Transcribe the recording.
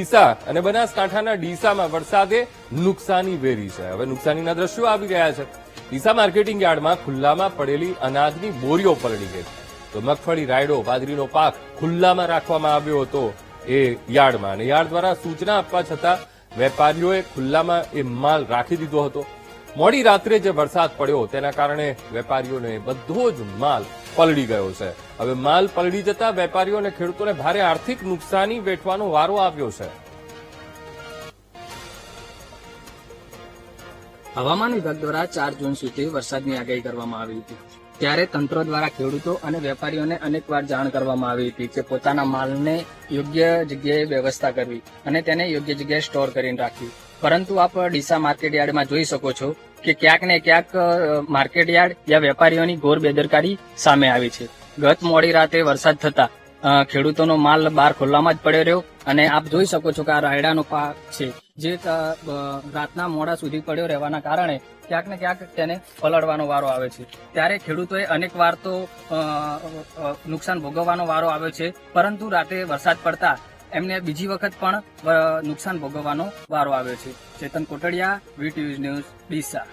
ડીસા અને બનાસકાંઠાના ડીસામાં વરસાદે નુકસાની વેરી છે. હવે નુકસાનીના દ્રશ્યો આવી રહ્યા છે. ડીસા માર્કેટિંગ યાર્ડમાં ખુલ્લામાં પડેલી અનાજની બોરીઓ પલળી ગઈ. તો મગફળી, રાયડો, બાજરીનો પાક ખુલ્લામાં રાખવામાં આવ્યો હતો એ યાર્ડમાં, અને યાર્ડ દ્વારા સૂચના આપવા છતાં વેપારીઓએ ખુલ્લામાં એ માલ રાખી દીધો હતો. મોડી રાત્રે જે વરસાદ પડ્યો તેના કારણે વેપારીઓને બધો જ માલ પલળી ગયો છે. હવે માલ પલળી જતા વેપારીઓ અને ખેડૂતોને ભારે આર્થિક નુકસાની વેઠવાનો વારો આવ્યો છે. હવામાન વિભાગ દ્વારા 4 જૂન સુધી વરસાદની આગાહી કરવામાં આવી હતી. ત્યારે તંત્ર દ્વારા ખેડૂતો અને વેપારીઓને અનેકવાર જાણ કરવામાં આવી હતી કે પોતાના માલને યોગ્ય જગ્યાએ વ્યવસ્થા કરવી અને તેને યોગ્ય જગ્યાએ સ્ટોર કરીને રાખવી. પરંતુ આપ ડીસા માર્કેટ યાર્ડમાં જોઈ શકો છો કે ક્યાંક ને ક્યાંક માર્કેટ યાર્ડ યા વેપારીઓની ઘોર બેદરકારી સામે આવી છે. ગત મોડી રાતે વરસાદ થતા ખેડૂતોનો માલ બહાર ખુલ્લામાં જ પડ્યો રહ્યો, અને આપ જોઈ શકો છો કે આ રાયડાનો પાક છે જે રાતના મોડા સુધી પડ્યો રહેવાના કારણે ક્યાંક ને ક્યાંક તેને પલળવાનો વારો આવે છે. ત્યારે ખેડૂતોએ અનેક વાર તો ન્નુકસાન ભોગવવાનો વારો આવ્યો છે, પરંતુ રાતે વરસાદ પડતા એમને બીજી વખત પણ નુકસાન ભોગવવાનો વારો આવ્યો છે. ચેતન કોટડિયા, વીટીવી ન્યૂઝ, ડીસા.